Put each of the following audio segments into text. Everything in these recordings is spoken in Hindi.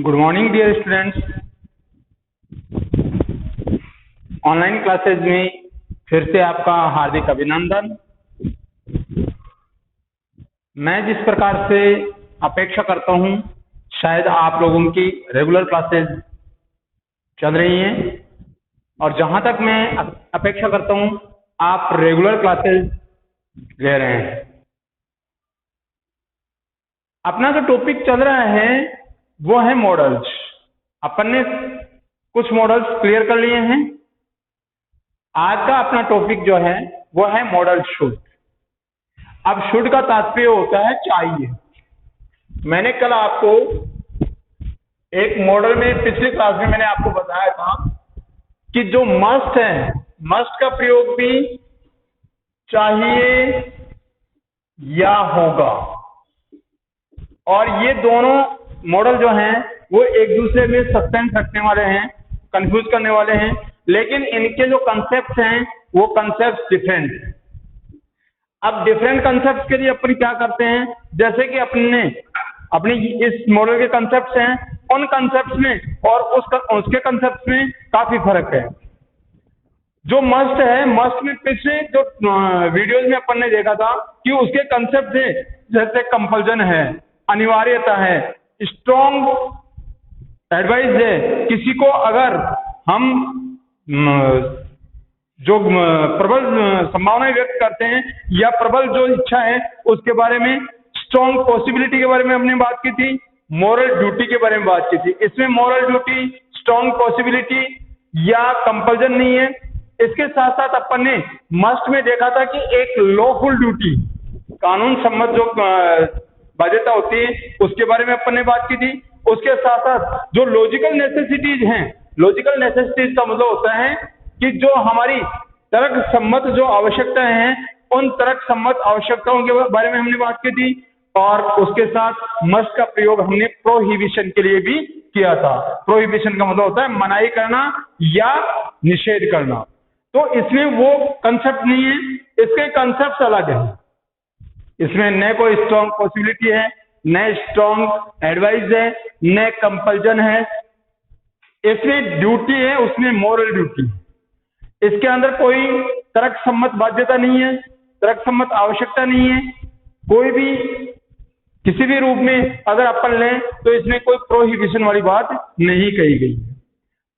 Good morning dear students. Online classes में फिर से आपका हार्दिक अभिनंदन। मैं जिस प्रकार से अपेक्षा करता हूं, शायद आप लोगों की रेगुलर क्लासेज चल रही हैं और जहां तक मैं अपेक्षा करता हूं आप रेगुलर क्लासेज ले रहे हैं। अपना जो टॉपिक चल रहा है वो है मॉडल्स। अपन ने कुछ मॉडल्स क्लियर कर लिए हैं। आज का अपना टॉपिक जो है वो है मॉडल शुड। अब शुड का तात्पर्य होता है चाहिए। मैंने कल आपको एक मॉडल में पिछली क्लास में मैंने आपको बताया था कि जो मस्ट है, मस्ट का प्रयोग भी चाहिए या होगा, और ये दोनों मॉडल जो हैं वो एक दूसरे में सस्पेंस रखने वाले हैं, कंफ्यूज करने वाले हैं, लेकिन इनके जो कंसेप्ट हैं वो कंसेप्ट डिफरेंट हैं। अब डिफरेंट कंसेप्ट के लिए अपन क्या करते हैं, जैसे कि अपनी इस मॉडल के कंसेप्ट हैं, उन कंसेप्ट में और उसके कंसेप्ट में काफी फर्क है। जो मस्ट है, मस्ट में पिछले जो वीडियोज में अपन ने देखा था कि उसके कंसेप्ट थे, जैसे कंपल्जन है, अनिवार्यता है, स्ट्रॉन्ग एडवाइस है। किसी को अगर हम जो प्रबल संभावनाएं व्यक्त करते हैं या प्रबल जो इच्छा है उसके बारे में, स्ट्रॉन्ग पॉसिबिलिटी के बारे में हमने बात की थी, मॉरल ड्यूटी के बारे में बात की थी। इसमें मॉरल ड्यूटी, स्ट्रॉन्ग पॉसिबिलिटी या कंपल्जन नहीं है। इसके साथ साथ अपन ने मस्ट में देखा था कि एक लॉफुल ड्यूटी, कानून सम्मत जो बाध्यता होती है उसके बारे में अपन ने बात की थी। उसके साथ साथ जो लॉजिकल नेसेसिटीज हैं, लॉजिकल नेसेसिटीज का मतलब होता है कि जो हमारी तर्क सम्मत जो आवश्यकताएं हैं, उन तर्क सम्मत आवश्यकताओं के बारे में हमने बात की थी। और उसके साथ मस्ट का प्रयोग हमने प्रोहिबिशन के लिए भी किया था। प्रोहिबिशन का मतलब होता है मनाही करना या निषेध करना। तो इसमें वो कंसेप्ट नहीं है, इसके कंसेप्ट अलग है। इसमें न कोई स्ट्रॉन्ग पॉसिबिलिटी है, न स्ट्रॉन्ग एडवाइस है, न कंपल्जन है। इसमें ड्यूटी है, उसमें मॉरल ड्यूटी। इसके अंदर कोई तर्क सम्मत बाध्यता नहीं है, तर्क सम्मत आवश्यकता नहीं है। कोई भी किसी भी रूप में अगर अपन लें तो इसमें कोई प्रोहिबिशन वाली बात नहीं कही गई है।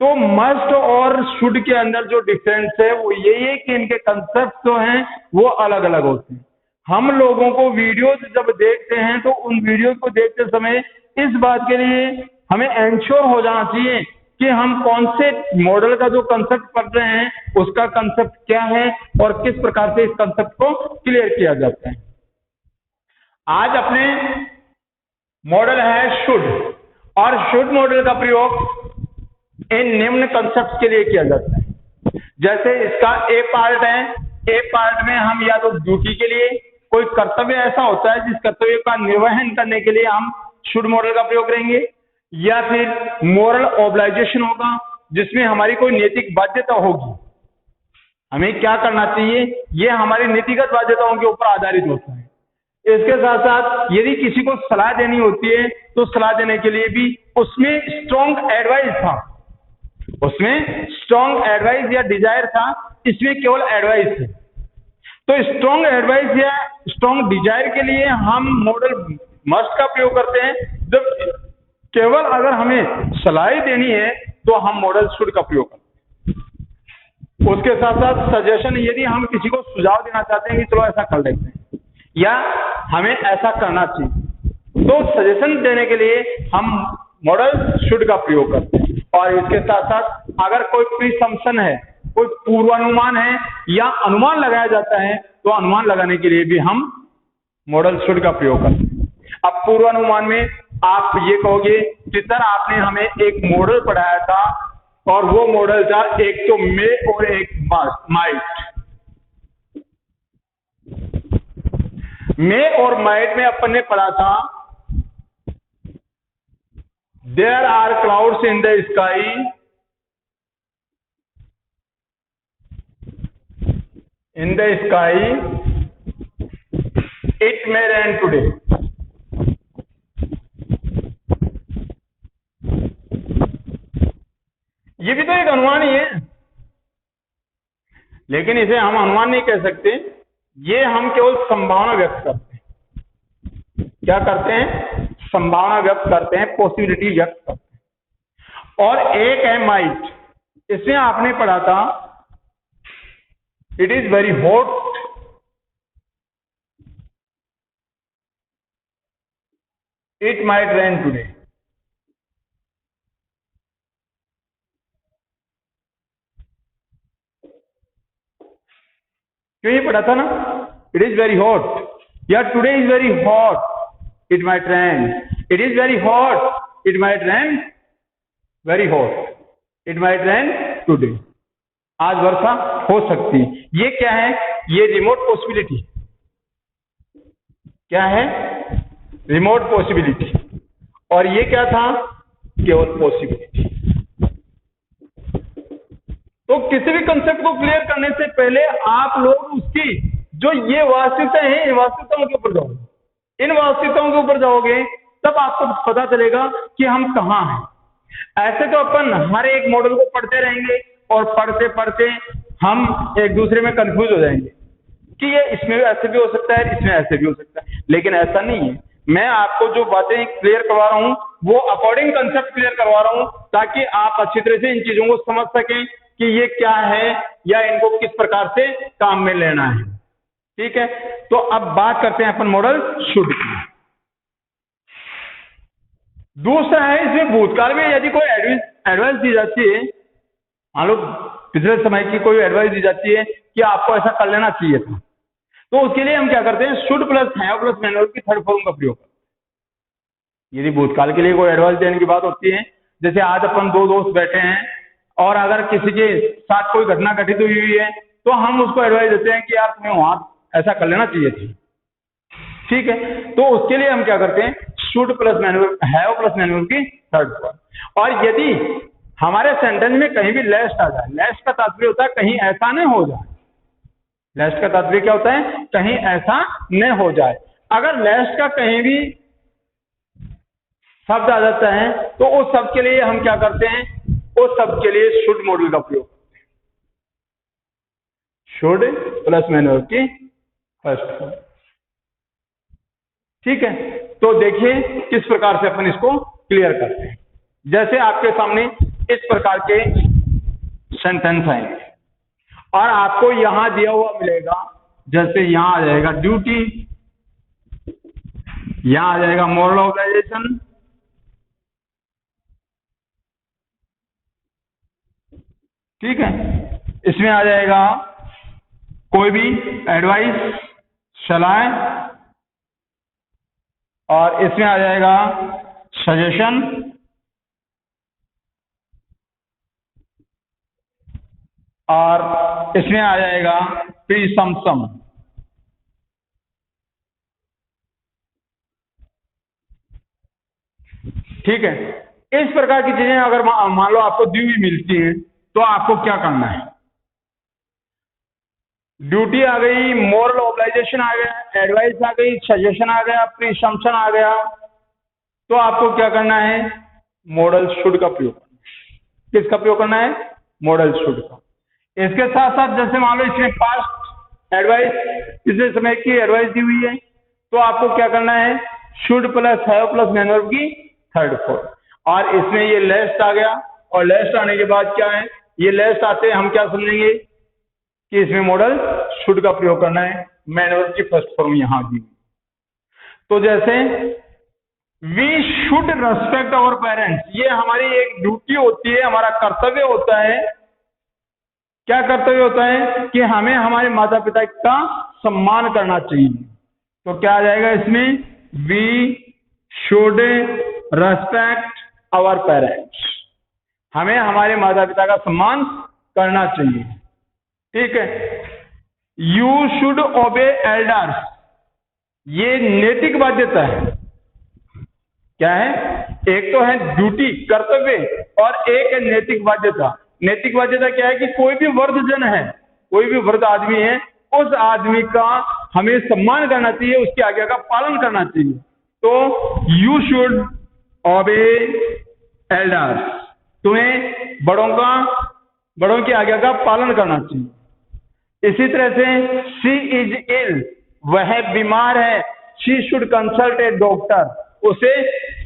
तो मस्ट और शुड के अंदर जो डिफरेंस है वो यही है कि इनके कंसेप्ट जो हैं वो अलग अलग होते हैं। हम लोगों को वीडियोज जब देखते हैं तो उन वीडियो को देखते समय इस बात के लिए हमें एंश्योर हो जाना चाहिए कि हम कौन से मॉडल का जो कंसेप्ट पढ़ रहे हैं उसका कंसेप्ट क्या है और किस प्रकार से इस कंसेप्ट को क्लियर किया जाता है। आज अपने मॉडल है शुड, और शुड मॉडल का प्रयोग इन निम्न कंसेप्ट के लिए किया जाता है। जैसे इसका ए पार्ट है, ए पार्ट में हम या तो ड्यूटी के लिए कोई कर्तव्य ऐसा होता है जिस कर्तव्य का निर्वहन करने के लिए हम शुड मॉडल का प्रयोग करेंगे, या फिर मोरल ऑब्लाइजेशन होगा जिसमें हमारी कोई नैतिक बाध्यता होगी, हमें क्या करना चाहिए, ये हमारी नीतिगत बाध्यताओं के ऊपर आधारित होता है। इसके साथ साथ यदि किसी को सलाह देनी होती है तो सलाह देने के लिए भी उसमें स्ट्रॉन्ग एडवाइस था, उसमें स्ट्रॉन्ग एडवाइस या डिजायर था, इसमें केवल एडवाइस है। तो स्ट्रॉन्ग एडवाइस या स्ट्रॉन्ग डिजायर के लिए हम मॉडल मस्ट का प्रयोग करते हैं। जब केवल अगर हमें सलाह देनी है तो हम मॉडल शुड का प्रयोग करते हैं। उसके साथ साथ सजेशन, यदि हम किसी को सुझाव देना चाहते हैं कि चलो ऐसा कर लेते हैं या हमें ऐसा करना चाहिए, तो सजेशन देने के लिए हम मॉडल शुड का प्रयोग करते हैं। और इसके साथ साथ अगर कोई प्रिसम्पशन है, कोई पूर्वानुमान है या अनुमान लगाया जाता है तो अनुमान लगाने के लिए भी हम मॉडल शुड का प्रयोग करते हैं। अब पूर्वानुमान में आप ये कहोगे कि सर आपने हमें एक मॉडल पढ़ाया था और वो मॉडल था एक तो मे और एक माइट। मे और माइट में अपन ने पढ़ा था there are clouds in the sky, in the sky, it may rain today. लेकिन इसे हम अनुमान नहीं कह सकते, ये हम केवल संभावना व्यक्त करते हैं। क्या करते हैं? संभावना व्यक्त करते हैं, पॉसिबिलिटी व्यक्त करते हैं। और एक है माइट, इसमें आपने पढ़ा था it is very hot, it might rain today. क्यों ये पढ़ा था ना? इट इज वेरी हॉट या today is very hot it might rain, it is very hot it might rain, very hot it might rain today. आज वर्षा हो सकती है। ये क्या है? ये रिमोट पॉसिबिलिटी। क्या है? Remote possibility. और ये क्या था? केवल पॉसिबिलिटी। तो किसी भी कंसेप्ट को क्लियर करने से पहले आप लोग उसकी जो ये वास्तविकता है, इन वास्तविकताओं के ऊपर जाओगे। इन वास्तविकताओं के ऊपर जाओगे तब आपको पता चलेगा कि हम कहाँ हैं। ऐसे तो अपन हर एक मॉडल को पढ़ते रहेंगे और पढ़ते पढ़ते हम एक दूसरे में कंफ्यूज हो जाएंगे कि ये इसमें ऐसे भी हो सकता है, इसमें ऐसे भी हो सकता है। लेकिन ऐसा नहीं है। मैं आपको जो बातें क्लियर करवा रहा हूं वो अकॉर्डिंग कंसेप्ट क्लियर करवा रहा हूं, ताकि आप अच्छी तरह से इन चीजों को समझ सकें कि ये क्या है या इनको किस प्रकार से काम में लेना है। ठीक है, तो अब बात करते हैं अपन मॉडल शुड की। दूसरा है, इसमें भूतकाल में यदि कोई एडवाइस दी जाती है, मान लो पिछले समय की कोई एडवाइस दी जाती है कि आपको ऐसा कर लेना चाहिए था, तो उसके लिए हम क्या करते हैं? Should plus have plus manual की थर्ड फॉर्म का प्रयोग करते हैं। यदि भूतकाल के लिए कोई एडवाइस देने की बात होती है, जैसे आज अपन दो दोस्त बैठे हैं और अगर किसी के साथ कोई घटना घटित हुई है तो हम उसको एडवाइस देते हैं कि यार तुम्हें वहां ऐसा कर लेना चाहिए था। ठीक है, तो उसके लिए हम क्या करते हैं? Should plus manual, have plus manual की थर्ड फॉर्म। और यदि हमारे सेंटेंस में कहीं भी लेस्ट आ जाए, लेस्ट का तात्पर्य होता है कहीं ऐसा न हो जाए। लेस्ट का तात्पर्य क्या होता है? कहीं ऐसा न हो जाए। अगर लेस्ट का कहीं भी शब्द आ जाता है तो उस शब्द के लिए हम क्या करते हैं? उस शब्द के लिए शुड मॉडल का प्रयोग करते हैं। शुड प्लस मैनुअल की फर्स्ट फॉर्म। ठीक है, तो देखिए किस प्रकार से अपन इसको क्लियर करते हैं। जैसे आपके सामने इस प्रकार के सेंटेंस आएंगे और आपको यहां दिया हुआ मिलेगा, जैसे यहां आ जाएगा ड्यूटी, यहां आ जाएगा मोरल ऑब्लिगेशन, ठीक है, इसमें आ जाएगा कोई भी एडवाइस, सलाह, और इसमें आ जाएगा सजेशन, और इसमें आ जाएगा प्रीसम्पशन। ठीक है, इस प्रकार की चीजें अगर मान लो आपको दी हुई मिलती है तो आपको क्या करना है? ड्यूटी आ गई, मोरल ऑब्लिगेशन आ गया, एडवाइस आ गई, सजेशन आ गया, प्रीसम्पशन आ गया, तो आपको क्या करना है? मॉडल शुड का प्रयोग करना है। किसका प्रयोग करना है? मॉडल शुड का। इसके साथ साथ जैसे मान लो इसमें पास्ट एडवाइस, पिछले समय की एडवाइस दी हुई है, तो आपको क्या करना है? Should plus have plus manual की थर्ड फॉर्म। और इसमें ये लेस्ट आ गया, और लेस्ट आने के बाद क्या है? ये लेस्ट आते हम क्या समझेंगे कि इसमें मॉडल शुड का प्रयोग करना है, मैनुअल की फर्स्ट फॉर्म यहां दी। तो जैसे we should respect our parents, ये हमारी एक ड्यूटी होती है, हमारा कर्तव्य होता है। क्या कर्तव्य होता है? कि हमें हमारे माता पिता का सम्मान करना चाहिए। तो क्या आ जाएगा इसमें? We should respect our parents, हमें हमारे माता पिता का सम्मान करना चाहिए। ठीक है, यू शुड ओबे एल्डर्स, ये नैतिक बाध्यता है। क्या है? एक तो है ड्यूटी, कर्तव्य, और एक है नैतिक बाध्यता। नैतिक बाध्यता क्या है? कि कोई भी वृद्धजन है, कोई भी वृद्ध आदमी है, उस आदमी का हमें सम्मान करना चाहिए, उसकी आज्ञा का पालन करना चाहिए। तो यू शुड ओबे एल्डर्स, तुम्हें बड़ों की आज्ञा का पालन करना चाहिए। इसी तरह से शी इज इल, वह बीमार है, she should consult A doctor, उसे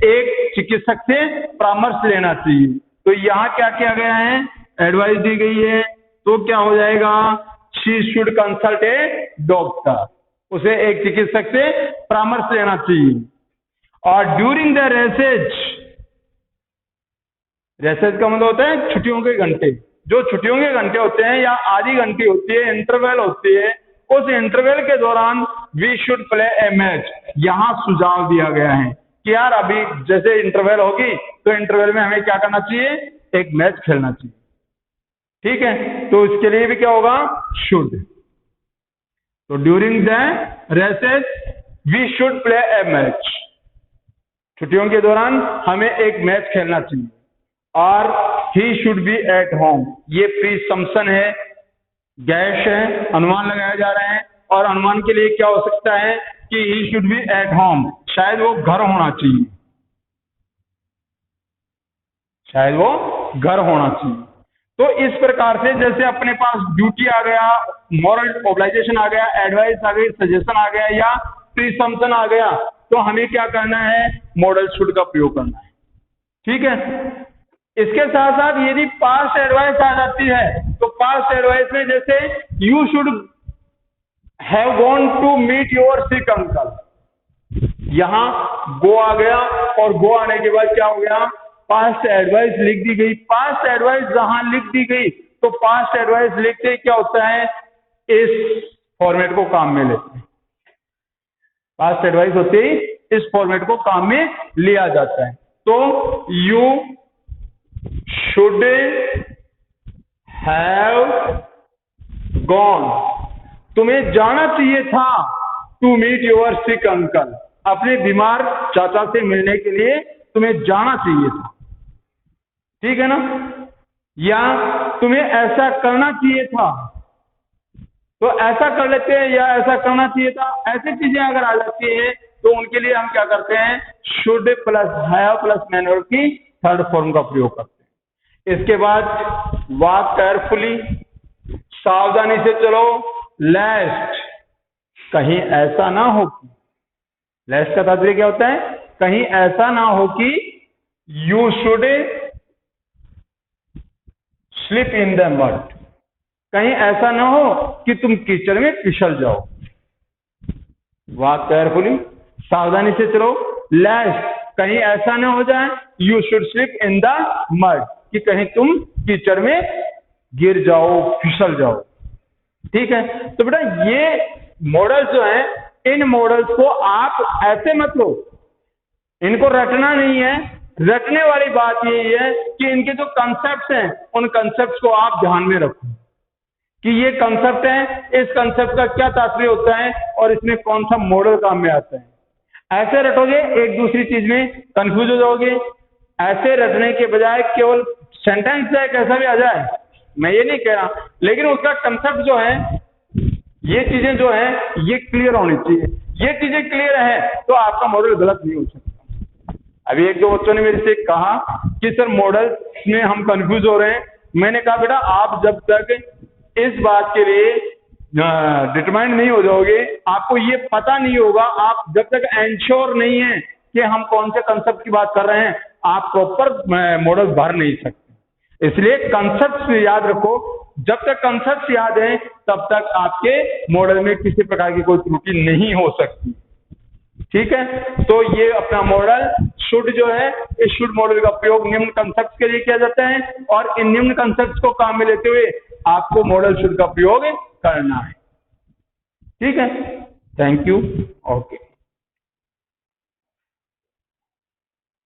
एक चिकित्सक से परामर्श लेना चाहिए। तो यहाँ क्या किया गया है, एडवाइस दी गई है, तो क्या हो जाएगा, she should consult A doctor, उसे एक चिकित्सक से परामर्श लेना चाहिए। और ड्यूरिंग द रेसेज, रेसेज का मतलब होता है छुट्टियों के घंटे, जो छुट्टियों के घंटे होते हैं या आधी घंटी होती है, इंटरवल होती है, उस इंटरवल के दौरान we should play a match. यहाँ सुझाव दिया गया है कि यार अभी जैसे इंटरवल होगी तो इंटरवल में हमें क्या करना चाहिए, एक मैच खेलना चाहिए। ठीक है, तो इसके लिए भी क्या होगा, शुड। तो during the recess we should play a match, छुट्टियों के दौरान हमें एक मैच खेलना चाहिए। और he should be at home, ये प्रीसम्पशन है, गैश है, अनुमान लगाया जा रहा है। और अनुमान के लिए क्या हो सकता है कि ही शुड बी एट होम, शायद वो घर होना चाहिए, शायद वो घर होना चाहिए। तो इस प्रकार से जैसे अपने पास ड्यूटी आ गया, मॉरल ऑब्लाइजेशन आ गया, एडवाइस आ गई, सजेशन आ गया या प्रीसम्पशन आ गया, तो हमें क्या करना है, मॉडल शुड का प्रयोग करना है। ठीक है, इसके साथ साथ यदि पास्ट एडवाइस आ जाती है तो पास्ट एडवाइस में जैसे you should have gone to meet your sick uncle, यहां गो आ गया और गो आने के बाद क्या हो गया, पास्ट एडवाइस लिख दी गई। पास्ट एडवाइस जहां लिख दी गई तो पास्ट एडवाइस लिखते क्या होता है, इस फॉर्मेट को काम में लेते हैं, पास्ट एडवाइस होते ही इस फॉर्मेट को काम में लिया जाता है। तो यू शुड हैव गॉन, तुम्हें जाना चाहिए था, to meet your sick uncle, अपने बीमार चाचा से मिलने के लिए तुम्हें जाना चाहिए था। ठीक है ना, या तुम्हें ऐसा करना चाहिए था, तो ऐसा कर लेते हैं, या ऐसा करना चाहिए था, ऐसी चीजें अगर आ जाती है तो उनके लिए हम क्या करते हैं, should plus have plus manual की थर्ड फॉर्म का प्रयोग करते हैं। इसके बाद वॉक केयरफुली, सावधानी से चलो, लेस्ट कहीं ऐसा ना हो कि, लेस्ट का तात्पर्य क्या होता है, कहीं ऐसा ना हो कि you should slip in the mud, कहीं ऐसा ना हो कि तुम कीचड़ में फिसल जाओ। वॉक केयरफुली, सावधानी से चलो, लेस्ट कहीं ऐसा ना हो जाए, you should slip in the mud, कि कहीं तुम कीचड़ में गिर जाओ, फिसल जाओ। ठीक है, तो बेटा ये मॉडल्स जो हैं, इन मॉडल्स को आप ऐसे मत लो, इनको रटना नहीं है। रटने वाली बात यही है कि इनके जो कंसेप्ट्स हैं उन कंसेप्ट्स को आप ध्यान में रखो कि ये कंसेप्ट है, इस कंसेप्ट का क्या तात्पर्य होता है और इसमें कौन सा मॉडल काम में आता है। ऐसे रटोगे एक दूसरी चीज में कंफ्यूज हो जाओगे। ऐसे रटने के बजाय केवल सेंटेंस है कैसा भी आ जाए, मैं ये नहीं कह रहा, लेकिन उसका कंसेप्ट जो है, ये चीजें जो है ये क्लियर होनी चाहिए। ये चीजें क्लियर है तो आपका मॉडल गलत नहीं हो सकता। अभी एक दो बच्चों ने मेरे से कहा कि सर मॉडल में हम कंफ्यूज हो रहे हैं। मैंने कहा बेटा आप जब तक इस बात के लिए डिटरमाइंड नहीं हो जाओगे, आपको ये पता नहीं होगा, आप जब तक एंश्योर नहीं है कि हम कौन से कंसेप्ट की बात कर रहे हैं, आप प्रॉपर मॉडल भर नहीं सकते। इसलिए कंसेप्ट याद रखो, जब तक कंसेप्ट याद है तब तक आपके मॉडल में किसी प्रकार की कोई त्रुटि नहीं हो सकती। ठीक है, तो ये अपना मॉडल शुड जो है, इस शुड मॉडल का प्रयोग निम्न कंसेप्ट के लिए किया जाता है और इन निम्न कंसेप्ट को काम में लेते हुए आपको मॉडल शुड का प्रयोग करना है। ठीक है, थैंक यू, ओके।